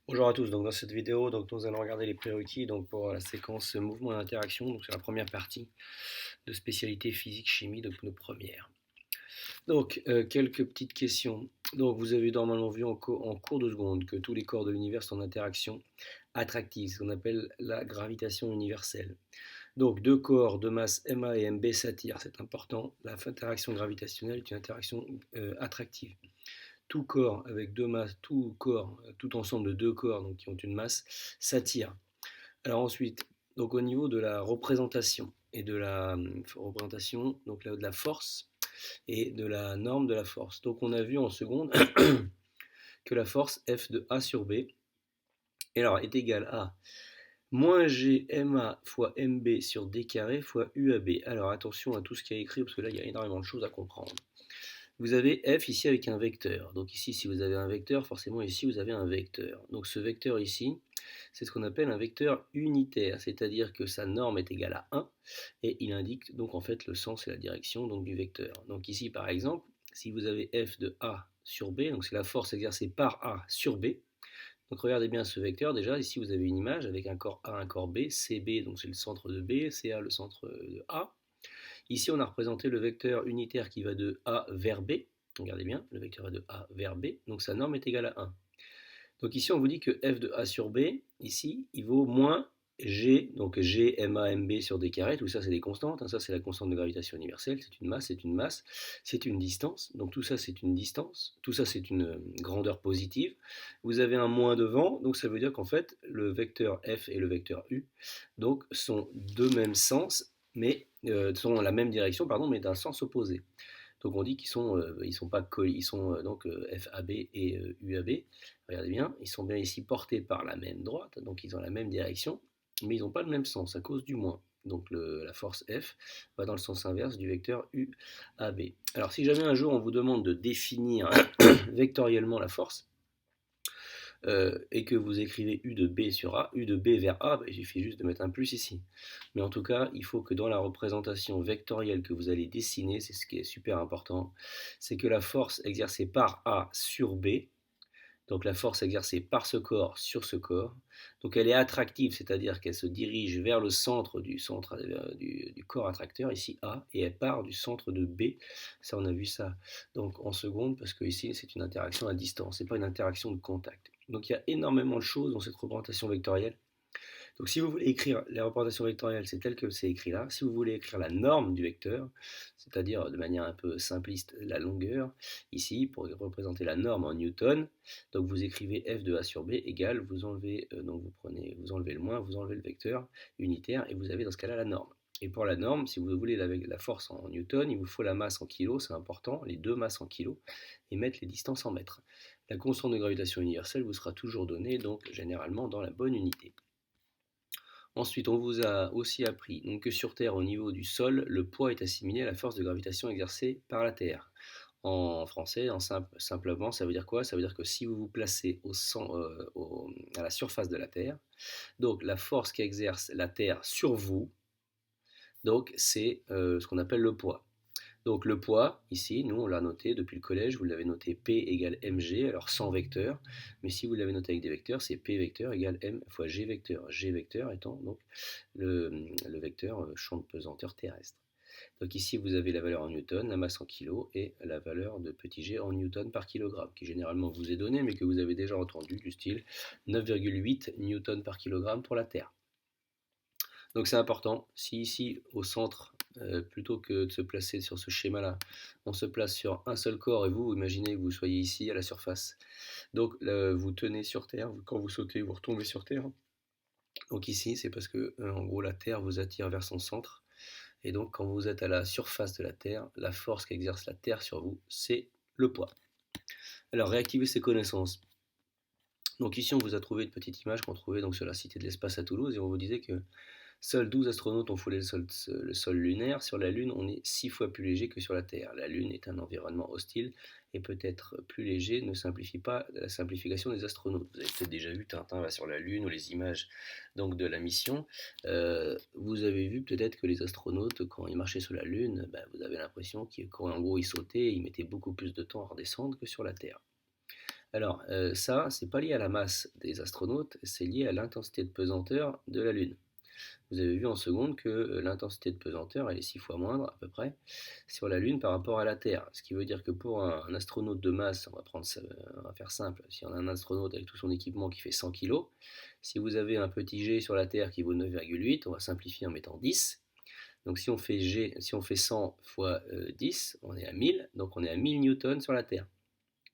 Bonjour à tous, donc dans cette vidéo nous allons regarder les prérequis pour la séquence mouvement et interaction, donc c'est la première partie de spécialité physique-chimie, donc nos premières. Quelques petites questions. Donc vous avez normalement vu en cours de seconde que tous les corps de l'univers sont en interaction attractive, ce qu'on appelle la gravitation universelle. Donc deux corps de masse MA et MB s'attirent, c'est important. La interaction gravitationnelle est une interaction attractive. Tout corps avec deux masses, tout corps, tout ensemble de deux corps donc, qui ont une masse s'attire. Alors ensuite, donc au niveau de la représentation et de la représentation, donc là, de la force et de la norme de la force. Donc on a vu en seconde que la force F de A sur B est égale à moins G MA fois MB sur D carré fois UAB. Alors attention à tout ce qui est écrit parce que là il y a énormément de choses à comprendre. Vous avez f ici avec un vecteur. Donc ici, si vous avez un vecteur, forcément ici, vous avez un vecteur. Donc ce vecteur ici, c'est ce qu'on appelle un vecteur unitaire, c'est-à-dire que sa norme est égale à 1 et il indique donc en fait le sens et la direction donc, du vecteur. Donc ici, par exemple, si vous avez f de A sur B, donc c'est la force exercée par A sur B. Donc regardez bien ce vecteur, déjà ici vous avez une image avec un corps A, un corps B, CB donc c'est le centre de B, CA le centre de A. Ici, on a représenté le vecteur unitaire qui va de A vers B. Regardez bien, le vecteur va de A vers B, donc sa norme est égale à 1. Donc ici, on vous dit que f de A sur B, ici, il vaut moins G, donc G, MA, MB sur D carré, tout ça c'est des constantes, hein, ça c'est la constante de gravitation universelle, c'est une masse, c'est une masse, c'est une distance, donc tout ça c'est une distance, tout ça c'est une grandeur positive. Vous avez un moins devant, donc ça veut dire qu'en fait le vecteur F et le vecteur U donc, sont de même sens, mais sont dans la même direction, pardon, mais d'un sens opposé. Donc on dit qu'ils sont, ils sont pas ils sont donc FAB et UAB. Regardez bien, ils sont bien ici portés par la même droite, donc ils ont la même direction, mais ils n'ont pas le même sens à cause du moins. Donc la force F va dans le sens inverse du vecteur UAB. Alors si jamais un jour on vous demande de définir vectoriellement la force, et que vous écrivez U de B sur A, U de B vers A, bah, il suffit juste de mettre un plus ici. Mais en tout cas, il faut que dans la représentation vectorielle que vous allez dessiner, c'est ce qui est super important, c'est que la force exercée par A sur B, donc la force exercée par ce corps sur ce corps, donc elle est attractive, c'est-à-dire qu'elle se dirige vers le centre du corps attracteur, ici A, et elle part du centre de B. Ça, on a vu ça donc en seconde, parce que ici c'est une interaction à distance, c'est pas une interaction de contact. Donc il y a énormément de choses dans cette représentation vectorielle. Donc si vous voulez écrire la représentation vectorielle, c'est tel que c'est écrit là. Si vous voulez écrire la norme du vecteur, c'est-à-dire de manière un peu simpliste la longueur, ici pour représenter la norme en newton, donc vous écrivez f de a sur b égale, vous enlevez, donc vous enlevez le moins, vous enlevez le vecteur unitaire et vous avez dans ce cas-là la norme. Et pour la norme, si vous voulez la force en newton, il vous faut la masse en kilos, c'est important, les deux masses en kilos, et mettre les distances en mètres. La constante de gravitation universelle vous sera toujours donnée, donc généralement dans la bonne unité. Ensuite, on vous a aussi appris donc, que sur Terre, au niveau du sol, le poids est assimilé à la force de gravitation exercée par la Terre. En français, simplement, ça veut dire quoi? Ça veut dire que si vous vous placez à la surface de la Terre, donc la force qu'exerce la Terre sur vous, donc c'est ce qu'on appelle le poids. Donc le poids, ici, nous on l'a noté depuis le collège, vous l'avez noté P égale mg, alors sans vecteur, mais si vous l'avez noté avec des vecteurs, c'est P vecteur égale m fois g vecteur. G vecteur étant donc le vecteur champ de pesanteur terrestre. Donc ici vous avez la valeur en newton, la masse en kilo et la valeur de petit g en newton par kilogramme, qui généralement vous est donnée mais que vous avez déjà entendu du style 9,8 newton par kilogramme pour la Terre. Donc c'est important, si ici au centre, plutôt que de se placer sur ce schéma-là, on se place sur un seul corps et vous, imaginez que vous soyez ici à la surface. Donc vous tenez sur Terre, quand vous sautez, vous retombez sur Terre. Donc ici, c'est parce que en gros la Terre vous attire vers son centre. Et donc quand vous êtes à la surface de la Terre, la force qu'exerce la Terre sur vous, c'est le poids. Alors réactivez ces connaissances. Donc ici on vous a trouvé une petite image qu'on trouvait donc sur la Cité de l'Espace à Toulouse et on vous disait que seuls 12 astronautes ont foulé le sol lunaire. Sur la Lune, on est 6 fois plus léger que sur la Terre. La Lune est un environnement hostile et peut-être plus léger ne simplifie pas la simplification des astronautes. Vous avez peut-être déjà vu Tintin va sur la Lune ou les images donc, de la mission. Vous avez vu peut-être que les astronautes, quand ils marchaient sur la Lune, vous avez l'impression qu'en gros ils sautaient, ils mettaient beaucoup plus de temps à redescendre que sur la Terre. Alors, ça, c'est pas lié à la masse des astronautes, c'est lié à l'intensité de pesanteur de la Lune. Vous avez vu en seconde que l'intensité de pesanteur, elle est 6 fois moindre à peu près sur la Lune par rapport à la Terre. Ce qui veut dire que pour un astronaute de masse, on va faire simple, si on a un astronaute avec tout son équipement qui fait 100 kg, si vous avez un petit G sur la Terre qui vaut 9,8, on va simplifier en mettant 10. Donc si on fait G, si on fait 100 fois 10, on est à 1000, donc on est à 1000 newtons sur la Terre.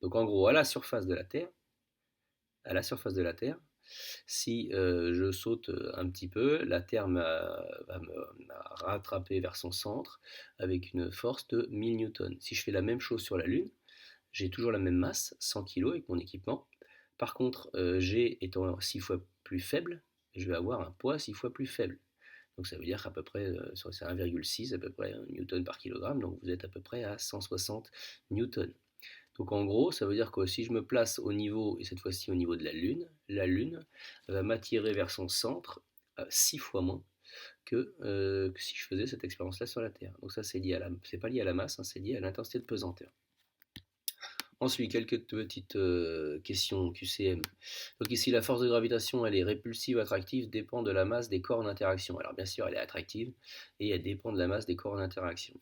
Donc en gros, à la surface de la Terre, si je saute un petit peu, la Terre va me rattraper vers son centre avec une force de 1000 newtons. Si je fais la même chose sur la Lune, j'ai toujours la même masse, 100 kg avec mon équipement. Par contre, G étant 6 fois plus faible, je vais avoir un poids 6 fois plus faible. Donc ça veut dire qu'à peu près, c'est 1,6 à peu près newton par kilogramme, donc vous êtes à peu près à 160 newtons. Donc en gros, ça veut dire que si je me place au niveau, et cette fois-ci au niveau de la Lune va m'attirer vers son centre 6 fois moins que si je faisais cette expérience-là sur la Terre. Donc ça, c'est pas lié à la masse, hein, c'est lié à l'intensité de pesanteur. Ensuite, quelques petites questions QCM. Donc ici, la force de gravitation, elle est répulsive, attractive, dépend de la masse des corps en interaction. Alors bien sûr, elle est attractive et elle dépend de la masse des corps en interaction.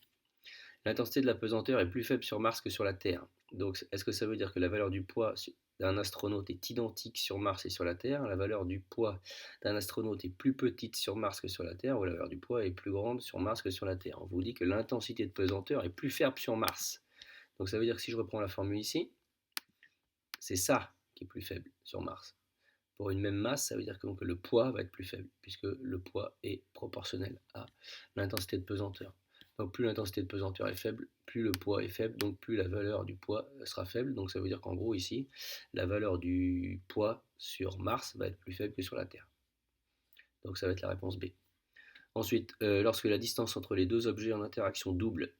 L'intensité de la pesanteur est plus faible sur Mars que sur la Terre. Donc est-ce que ça veut dire que la valeur du poids d'un astronaute est identique sur Mars et sur la Terre? La valeur du poids d'un astronaute est plus petite sur Mars que sur la Terre, ou la valeur du poids est plus grande sur Mars que sur la Terre? On vous dit que l'intensité de pesanteur est plus faible sur Mars. Donc ça veut dire que si je reprends la formule ici, c'est ça qui est plus faible sur Mars. Pour une même masse, ça veut dire que donc, le poids va être plus faible, puisque le poids est proportionnel à l'intensité de pesanteur. Donc plus l'intensité de pesanteur est faible, plus le poids est faible, donc plus la valeur du poids sera faible. Donc ça veut dire qu'en gros ici, la valeur du poids sur Mars va être plus faible que sur la Terre. Donc ça va être la réponse B. Ensuite, lorsque la distance entre les deux objets en interaction double,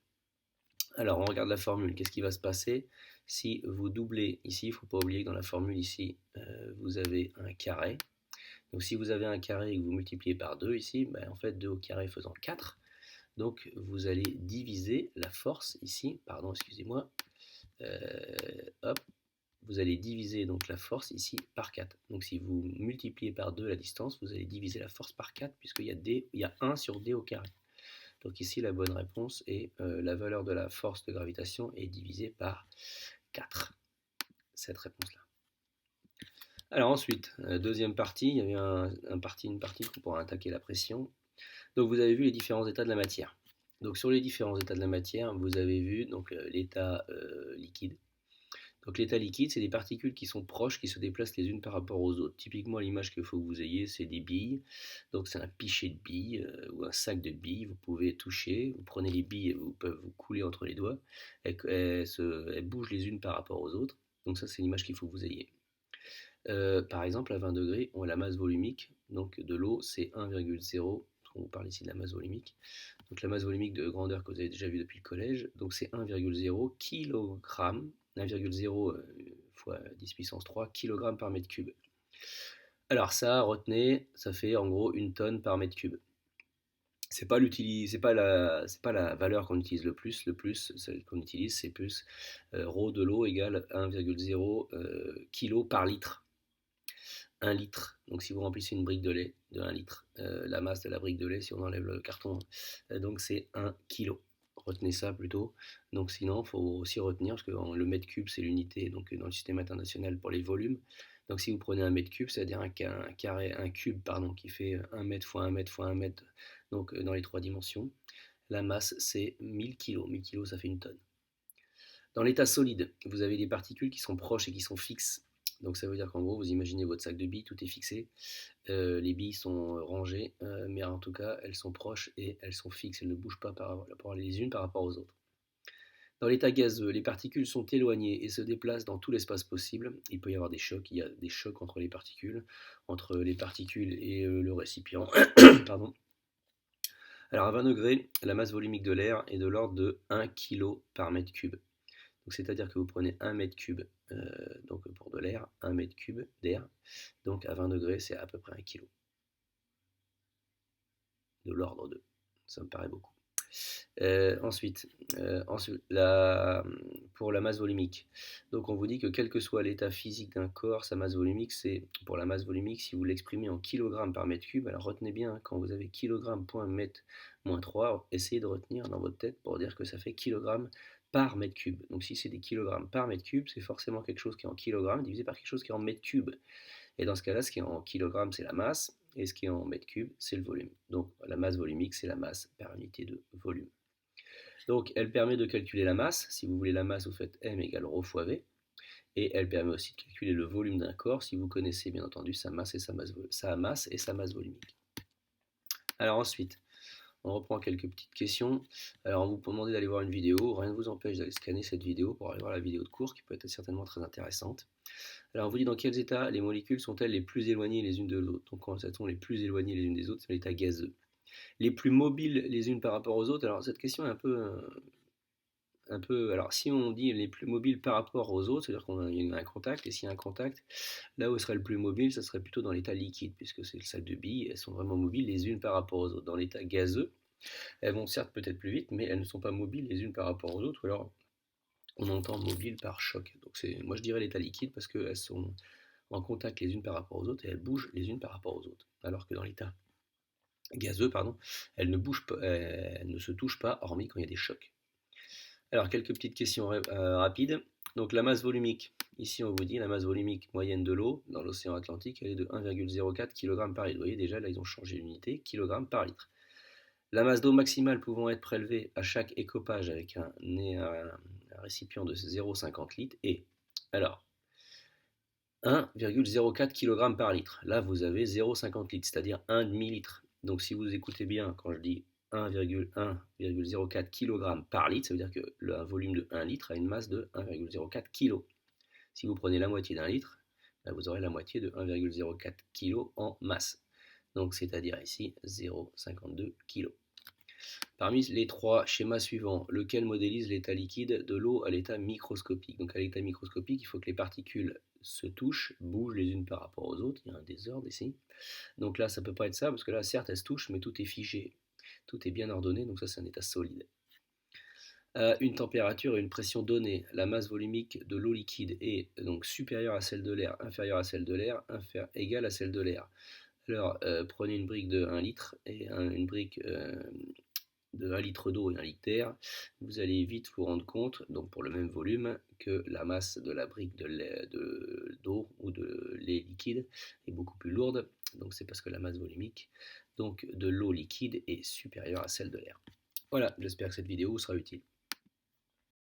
alors on regarde la formule, qu'est-ce qui va se passer si vous doublez ici? Il ne faut pas oublier que dans la formule ici, vous avez un carré. Donc si vous avez un carré et que vous multipliez par 2 ici, ben, en fait 2 au carré faisant 4. Donc vous allez diviser la force ici, pardon, excusez-moi, hop, vous allez diviser donc la force ici par 4. Donc si vous multipliez par 2 la distance, vous allez diviser la force par 4 puisqu'il y a 1 sur d au carré. Donc ici la bonne réponse est la valeur de la force de gravitation est divisée par 4. Cette réponse-là. Alors ensuite, deuxième partie, il y avait une partie qu'on pourra attaquer la pression. Donc vous avez vu les différents états de la matière. Donc sur les différents états de la matière, vous avez vu donc l'état liquide. Donc l'état liquide, c'est des particules qui sont proches, qui se déplacent les unes par rapport aux autres. Typiquement, l'image qu'il faut que vous ayez, c'est des billes. Donc c'est un pichet de billes ou un sac de billes. Vous pouvez toucher, vous prenez les billes et vous pouvez vous couler entre les doigts. Elles bougent les unes par rapport aux autres. Donc ça, c'est l'image qu'il faut que vous ayez. Par exemple, à 20 degrés, on a la masse volumique donc de l'eau, c'est 1,0. On vous parle ici de la masse volumique. Donc la masse volumique de grandeur que vous avez déjà vu depuis le collège, donc c'est 1,0 kg, 1,0 fois 10 puissance 3 kg par mètre cube. Alors ça, retenez, ça fait en gros 1 tonne par mètre cube. C'est pas la valeur qu'on utilise le plus, celle qu'on utilise, c'est plus ρ de l'eau égale 1,0 kg par litre. 1 litre. Donc si vous remplissez une brique de lait de 1 litre, la masse de la brique de lait, si on enlève le carton, donc c'est 1 kg. Retenez ça plutôt. Donc sinon, il faut aussi retenir, parce que le mètre cube, c'est l'unité donc dans le système international pour les volumes. Donc si vous prenez un mètre cube, c'est-à-dire un cube qui fait 1 mètre fois 1 mètre fois 1 mètre, donc dans les 3 dimensions, la masse c'est 1000 kg. 1000 kg, ça fait 1 tonne. Dans l'état solide, vous avez des particules qui sont proches et qui sont fixes. Donc ça veut dire qu'en gros, vous imaginez votre sac de billes, tout est fixé. Les billes sont rangées, mais en tout cas, elles sont proches et elles sont fixes. Elles ne bougent pas les unes par rapport aux autres. Dans l'état gazeux, les particules sont éloignées et se déplacent dans tout l'espace possible. Il peut y avoir des chocs. Il y a des chocs entre les particules et le récipient. Pardon. Alors à 20 degrés, la masse volumique de l'air est de l'ordre de 1 kg par mètre cube. Donc c'est-à-dire que vous prenez 1 mètre cube donc pour de l'air, 1 mètre cube d'air, donc à 20 degrés c'est à peu près 1 kg. De l'ordre de, ça me paraît beaucoup. Ensuite, pour la masse volumique. Donc on vous dit que quel que soit l'état physique d'un corps, sa masse volumique, c'est pour la masse volumique, si vous l'exprimez en kilogrammes par mètre cube, alors retenez bien, quand vous avez kilogramme point mètre moins 3, essayez de retenir dans votre tête pour dire que ça fait kilogramme par mètre cube. Donc si c'est des kilogrammes par mètre cube, c'est forcément quelque chose qui est en kilogrammes divisé par quelque chose qui est en mètre cube. Et dans ce cas-là, ce qui est en kilogrammes, c'est la masse, et ce qui est en mètre cube, c'est le volume. Donc la masse volumique, c'est la masse par unité de volume. Donc elle permet de calculer la masse. Si vous voulez la masse, vous faites m égale ρ fois v. Et elle permet aussi de calculer le volume d'un corps si vous connaissez bien entendu sa masse et sa masse volumique. Alors ensuite, on reprend quelques petites questions. Alors on vous peut demander d'aller voir une vidéo. Rien ne vous empêche d'aller scanner cette vidéo pour aller voir la vidéo de cours qui peut être certainement très intéressante. Alors on vous dit dans quels états les molécules sont-elles les plus éloignées les unes de l'autre. Donc quand elles sont les plus éloignées les unes des autres, c'est l'état gazeux. Les plus mobiles les unes par rapport aux autres. Alors cette question est un peu. Alors si on dit les plus mobiles par rapport aux autres, c'est-à-dire qu'il y a un contact, et s'il y a un contact, là où serait le plus mobile, ça serait plutôt dans l'état liquide, puisque c'est le sac de billes, elles sont vraiment mobiles les unes par rapport aux autres. Dans l'état gazeux, elles vont certes peut-être plus vite, mais elles ne sont pas mobiles les unes par rapport aux autres, ou alors on entend mobile par choc. Donc moi je dirais l'état liquide parce qu'elles sont en contact les unes par rapport aux autres et elles bougent les unes par rapport aux autres. Alors que dans l'état gazeux, elles ne bougent pas, elles ne se touchent pas, hormis quand il y a des chocs. Alors quelques petites questions rapides. Donc la masse volumique. Ici on vous dit la masse volumique moyenne de l'eau dans l'océan Atlantique, elle est de 1,04 kg par litre. Vous voyez déjà là ils ont changé l'unité, kg par litre. La masse d'eau maximale pouvant être prélevée à chaque écopage avec un récipient de 0,50 litres est, alors, 1,04 kg par litre. Là, vous avez 0,50 litres, c'est-à-dire 1 demi-litre. Donc, si vous écoutez bien, quand je dis 1,04 kg par litre, ça veut dire que le volume de 1 litre a une masse de 1,04 kg. Si vous prenez la moitié d'un litre, là, vous aurez la moitié de 1,04 kg en masse. Donc, c'est-à-dire ici 0,52 kg. Parmi les trois schémas suivants, lequel modélise l'état liquide de l'eau à l'état microscopique? Donc à l'état microscopique, il faut que les particules se touchent, bougent les unes par rapport aux autres. Il y a un désordre ici. Donc là, ça ne peut pas être ça, parce que là, certes, elles se touchent, mais tout est figé. Tout est bien ordonné, donc ça, c'est un état solide. Une température et une pression donnée, la masse volumique de l'eau liquide est donc supérieure à celle de l'air, inférieure à celle de l'air, égale à celle de l'air. Alors, prenez une brique de 1 litre et une brique de 1 litre d'eau et 1 litre d'air, vous allez vite vous rendre compte, donc pour le même volume, que la masse de la brique d'eau ou de lait liquide est beaucoup plus lourde. Donc c'est parce que la masse volumique donc de l'eau liquide est supérieure à celle de l'air. Voilà, j'espère que cette vidéo vous sera utile.